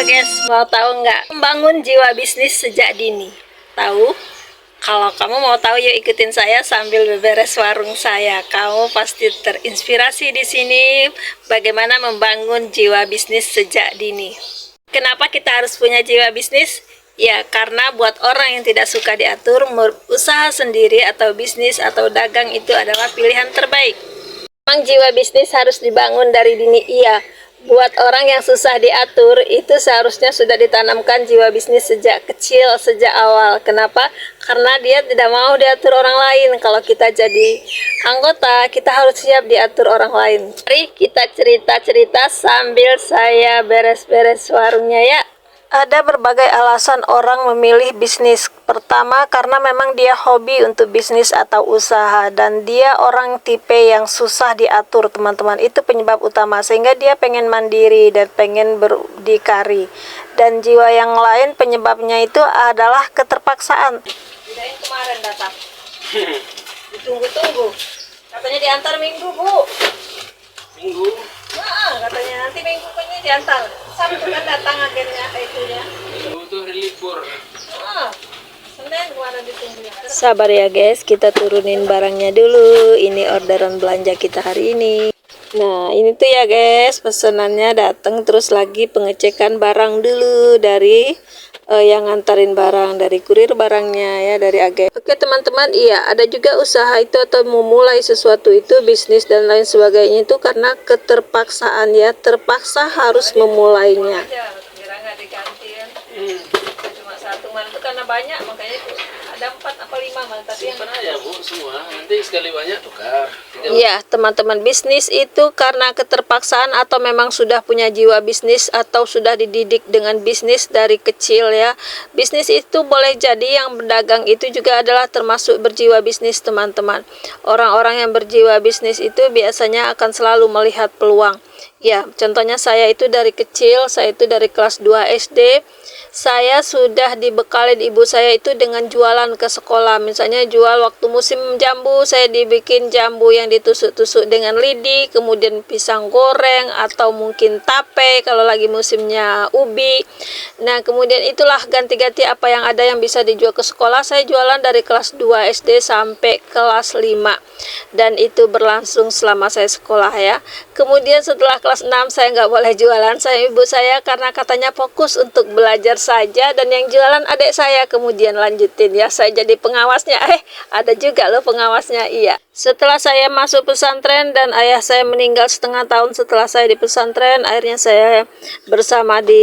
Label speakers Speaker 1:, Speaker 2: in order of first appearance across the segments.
Speaker 1: Halo guys, mau tahu nggak membangun jiwa bisnis sejak dini? Tahu? Kalau kamu mau tahu, yuk ikutin saya sambil beberes warung saya. Kamu pasti terinspirasi di sini bagaimana membangun jiwa bisnis sejak dini. Kenapa kita harus punya jiwa bisnis? Ya, karena buat orang yang tidak suka diatur, usaha sendiri atau bisnis atau dagang itu adalah pilihan terbaik. Memang jiwa bisnis harus dibangun dari dini, iya. Buat orang yang susah diatur, itu seharusnya sudah ditanamkan jiwa bisnis sejak kecil, sejak awal. Kenapa? Karena dia tidak mau diatur orang lain. Kalau kita jadi anggota, kita harus siap diatur orang lain. Mari kita cerita-cerita sambil saya beres-beres warungnya ya. Ada berbagai alasan orang memilih bisnis. Pertama, karena memang dia hobi untuk bisnis atau usaha, dan dia orang tipe yang susah diatur, teman-teman. Itu penyebab utama, sehingga dia pengen mandiri dan pengen berdikari. Dan jiwa yang lain penyebabnya itu adalah keterpaksaan. Kirain kemarin datang. Ditunggu-tunggu. Katanya diantar minggu, Bu.
Speaker 2: Minggu?
Speaker 1: Nah, katanya nanti minggu punya diantar. Sabtu kan datang akhirnya itunya.
Speaker 2: Minggu tuh hari libur.
Speaker 1: Senin kemarin ditunggu. Sabar ya guys, kita turunin barangnya dulu. Ini orderan belanja kita hari ini. Nah, ini tuh ya guys, pesanannya datang, terus lagi pengecekan barang dulu dari yang ngantarin barang, dari kurir barangnya ya, dari agen. Oke teman-teman, iya ada juga usaha itu atau memulai sesuatu itu, bisnis dan lain sebagainya itu karena keterpaksaan ya, terpaksa harus memulainya. Kira nggak digantiin, cuma satu malam itu karena banyak, makanya itu ada 4 atau 5 malam, tapi
Speaker 2: simpan aja Bu semua, nanti sekali banyak tukar.
Speaker 1: Iya teman-teman, bisnis itu karena keterpaksaan atau memang sudah punya jiwa bisnis atau sudah dididik dengan bisnis dari kecil ya. Bisnis itu boleh jadi yang berdagang itu juga adalah termasuk berjiwa bisnis teman-teman. Orang-orang yang berjiwa bisnis itu biasanya akan selalu melihat peluang. Ya, contohnya saya itu dari kecil, saya itu dari kelas 2 SD, saya sudah dibekali ibu saya itu dengan jualan ke sekolah. Misalnya jual waktu musim jambu, saya dibikin jambu yang ditusuk-tusuk dengan lidi, kemudian pisang goreng, atau mungkin tape kalau lagi musimnya ubi. Nah, kemudian itulah ganti-ganti apa yang ada yang bisa dijual ke sekolah. Saya jualan dari kelas 2 SD sampai kelas 5. Dan itu berlangsung selama saya sekolah ya. Kemudian setelah kelas 6 saya nggak boleh jualan, saya ibu saya karena katanya fokus untuk belajar saja, dan yang jualan adik saya. Kemudian lanjutin ya, saya jadi pengawasnya. Ada juga loh pengawasnya, iya. Setelah saya masuk pesantren dan ayah saya meninggal setengah tahun setelah saya di pesantren, akhirnya saya bersama di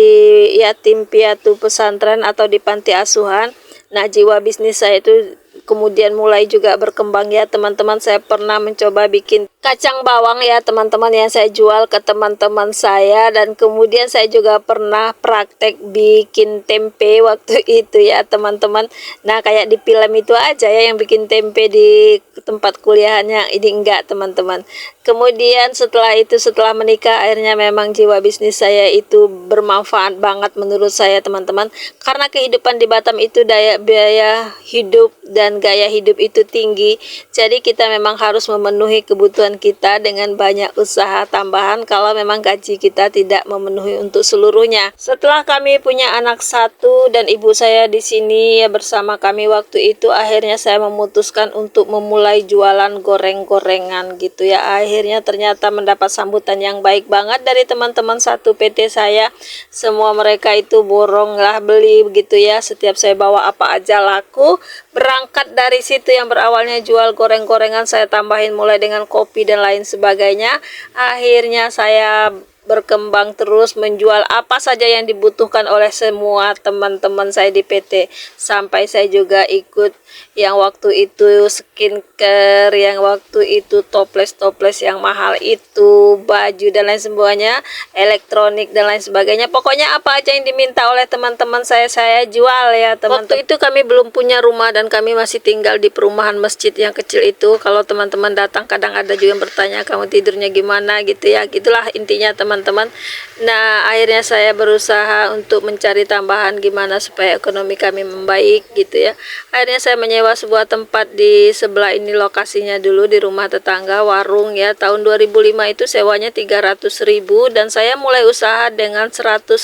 Speaker 1: yatim piatu pesantren atau di panti asuhan. Nah, jiwa bisnis saya itu kemudian mulai juga berkembang ya teman-teman. Saya pernah mencoba bikin kacang bawang ya teman-teman, yang saya jual ke teman-teman saya, dan kemudian saya juga pernah praktek bikin tempe waktu itu ya teman-teman. Nah, kayak di film itu aja ya yang bikin tempe di tempat kuliahnya, ini enggak teman-teman. Kemudian setelah itu, setelah menikah, akhirnya memang jiwa bisnis saya itu bermanfaat banget menurut saya teman-teman, karena kehidupan di Batam itu biaya hidup dan gaya hidup itu tinggi. Jadi kita memang harus memenuhi kebutuhan kita dengan banyak usaha tambahan kalau memang gaji kita tidak memenuhi untuk seluruhnya. Setelah kami punya anak satu dan ibu saya di sini ya bersama kami waktu itu, akhirnya saya memutuskan untuk memulai jualan goreng-gorengan gitu ya. Akhirnya ternyata mendapat sambutan yang baik banget dari teman-teman satu PT saya. Semua mereka itu borong lah beli begitu ya. Setiap saya bawa apa aja laku. Berangkat dari situ yang berawalnya jual goreng-gorengan, saya tambahin mulai dengan kopi dan lain sebagainya. Akhirnya saya berkembang terus menjual apa saja yang dibutuhkan oleh semua teman-teman saya di PT, sampai saya juga ikut yang waktu itu skincare, yang waktu itu toples-toples yang mahal itu, baju dan lain sebagainya, elektronik dan lain sebagainya. Pokoknya apa aja yang diminta oleh teman-teman saya jual ya teman-teman. Waktu itu kami belum punya rumah dan kami masih tinggal di perumahan masjid yang kecil itu. Kalau teman-teman datang kadang ada juga yang bertanya, kamu tidurnya gimana gitu ya. Gitulah intinya teman-teman. teman-teman. Nah, akhirnya saya berusaha untuk mencari tambahan gimana supaya ekonomi kami membaik gitu ya. Akhirnya saya menyewa sebuah tempat di sebelah ini, lokasinya dulu di rumah tetangga, warung ya. Tahun 2005 itu sewanya 300.000 dan saya mulai usaha dengan 150.000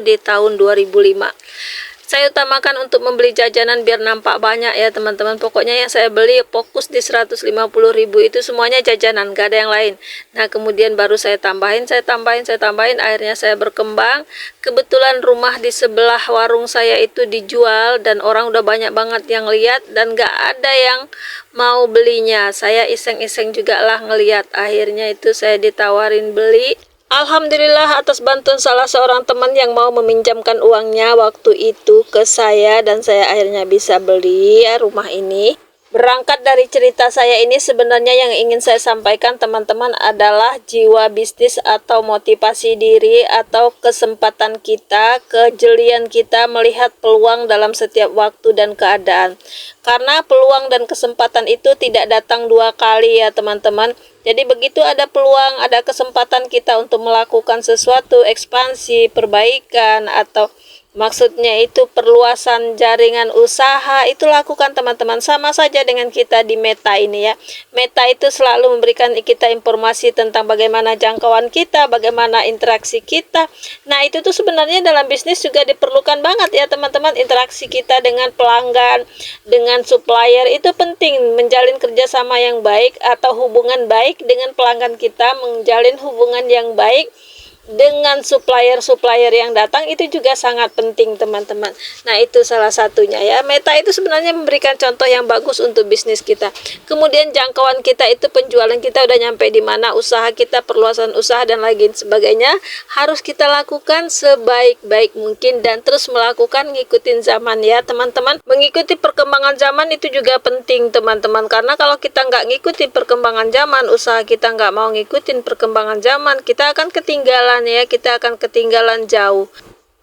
Speaker 1: di tahun 2005. Saya utamakan untuk membeli jajanan biar nampak banyak ya teman-teman. Pokoknya yang saya beli fokus di 150.000 itu semuanya jajanan, gak ada yang lain. Nah kemudian baru saya tambahin, akhirnya saya berkembang. Kebetulan rumah di sebelah warung saya itu dijual dan orang udah banyak banget yang lihat dan gak ada yang mau belinya. Saya iseng-iseng juga lah ngeliat, akhirnya itu saya ditawarin beli. Alhamdulillah atas bantuan salah seorang teman yang mau meminjamkan uangnya waktu itu ke saya dan saya akhirnya bisa beli ya rumah ini. Berangkat dari cerita saya ini, sebenarnya yang ingin saya sampaikan teman-teman adalah jiwa bisnis atau motivasi diri atau kesempatan kita, kejelian kita melihat peluang dalam setiap waktu dan keadaan. Karena peluang dan kesempatan itu tidak datang dua kali ya teman-teman. Jadi begitu ada peluang, ada kesempatan kita untuk melakukan sesuatu, ekspansi, perbaikan, atau maksudnya itu perluasan jaringan usaha, itu lakukan teman-teman. Sama saja dengan kita di Meta ini ya. Meta itu selalu memberikan kita informasi tentang bagaimana jangkauan kita, bagaimana interaksi kita. Nah itu tuh sebenarnya dalam bisnis juga diperlukan banget ya teman-teman. Interaksi kita dengan pelanggan, dengan supplier itu penting. Menjalin kerjasama yang baik atau hubungan baik dengan pelanggan kita, menjalin hubungan yang baik dengan supplier-supplier yang datang itu juga sangat penting teman-teman. Nah itu salah satunya ya. Meta itu sebenarnya memberikan contoh yang bagus untuk bisnis kita. Kemudian jangkauan kita itu, penjualan kita udah nyampe di mana, usaha kita, perluasan usaha dan lain sebagainya harus kita lakukan sebaik-baik mungkin dan terus melakukan ngikutin zaman ya teman-teman. Mengikuti perkembangan zaman itu juga penting teman-teman, karena kalau kita nggak ngikutin perkembangan zaman, usaha kita nggak mau ngikutin perkembangan zaman, kita akan ketinggalan ya, kita akan ketinggalan jauh.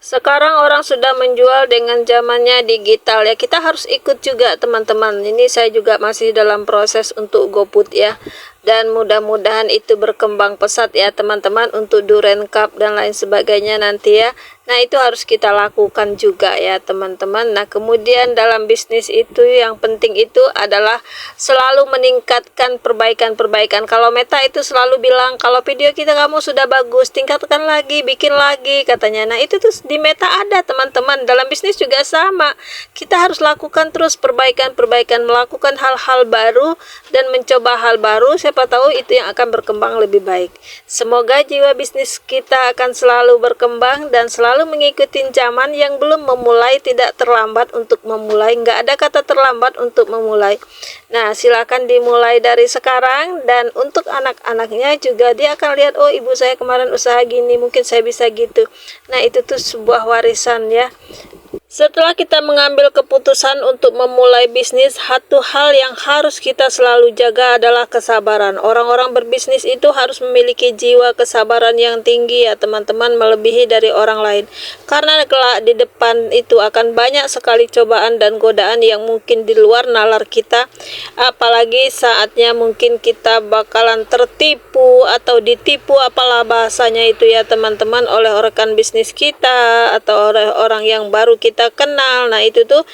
Speaker 1: Sekarang orang sudah menjual dengan zamannya digital ya, kita harus ikut juga teman-teman. Ini saya juga masih dalam proses untuk GoPut ya, dan mudah-mudahan itu berkembang pesat ya teman-teman untuk Duren Cup dan lain sebagainya nanti ya. Nah itu harus kita lakukan juga ya teman-teman. Nah kemudian dalam bisnis itu yang penting itu adalah selalu meningkatkan perbaikan-perbaikan. Kalau Meta itu selalu bilang kalau video kita kamu sudah bagus, tingkatkan lagi, bikin lagi katanya. Nah itu tuh di Meta ada teman-teman. Dalam bisnis juga sama, kita harus lakukan terus perbaikan-perbaikan, melakukan hal-hal baru dan mencoba hal baru. Siapa tahu itu yang akan berkembang lebih baik. Semoga jiwa bisnis kita akan selalu berkembang dan selalu mengikuti zaman. Yang belum memulai tidak terlambat untuk memulai, nggak ada kata terlambat untuk memulai. Nah silakan dimulai dari sekarang, dan untuk anak-anaknya juga dia akan lihat, oh ibu saya kemarin usaha gini, mungkin saya bisa gitu. Nah itu tuh sebuah warisan ya. Setelah kita mengambil keputusan untuk memulai bisnis, satu hal yang harus kita selalu jaga adalah kesabaran. Orang-orang berbisnis itu harus memiliki jiwa kesabaran yang tinggi ya teman-teman, melebihi dari orang lain. Karena kelak di depan itu akan banyak sekali cobaan dan godaan yang mungkin di luar nalar kita. Apalagi saatnya mungkin kita bakalan tertipu atau ditipu, apalah bahasanya itu ya teman-teman, oleh rekan bisnis kita atau oleh orang yang baru kita kenal. Nah itu tuh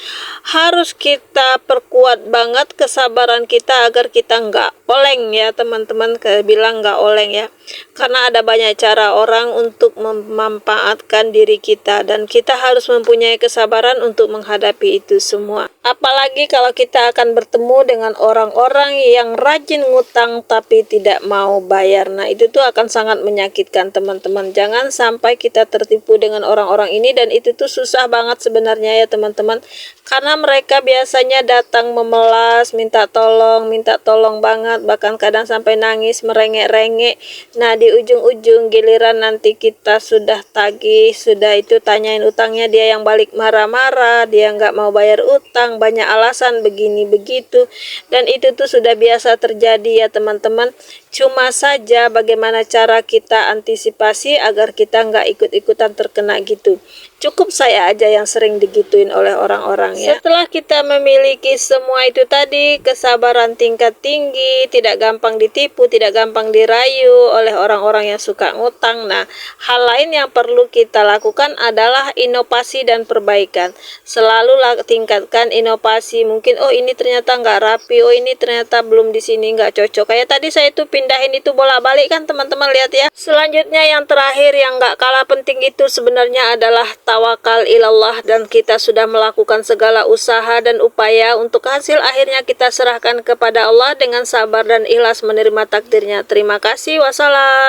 Speaker 1: harus kita perkuat banget kesabaran kita agar kita nggak oleng ya teman-teman. Kayak bilang nggak oleng ya, karena ada banyak cara orang untuk memanfaatkan diri kita, dan kita harus mempunyai kesabaran untuk menghadapi itu semua. Apalagi kalau kita akan bertemu dengan orang-orang yang rajin ngutang tapi tidak mau bayar. Nah itu tuh akan sangat menyakitkan teman-teman. Jangan sampai kita tertipu dengan orang-orang ini, dan itu tuh susah banget sebenarnya ya teman-teman, karena mereka biasanya datang memelas, minta tolong banget, bahkan kadang sampai nangis, merengek-rengek. Nah di ujung-ujung giliran nanti kita sudah tagih, sudah itu tanyain utangnya, dia yang balik marah-marah, dia nggak mau bayar utang, banyak alasan begini begitu, dan itu tuh sudah biasa terjadi ya teman-teman. Cuma saja bagaimana cara kita antisipasi agar kita nggak ikut-ikutan terkena gitu. Cukup saya aja yang sering digituin oleh orang-orang ya. Setelah kita memiliki semua itu tadi, kesabaran tingkat tinggi, tidak gampang ditipu, tidak gampang dirayu oleh orang-orang yang suka ngutang. Nah, hal lain yang perlu kita lakukan adalah inovasi dan perbaikan. Selalu tingkatkan inovasi. Mungkin oh ini ternyata nggak rapi, oh ini ternyata belum di sini nggak cocok. Kayak tadi saya itu pindahin itu bolak-balik kan teman-teman lihat ya. Selanjutnya yang terakhir yang nggak kalah penting itu sebenarnya adalah tawakal ilallah, dan kita sudah melakukan segala usaha dan upaya untuk hasil akhirnya kita serahkan kepada Allah dengan sabar dan ikhlas menerima takdirnya. Terima kasih. Wassalam.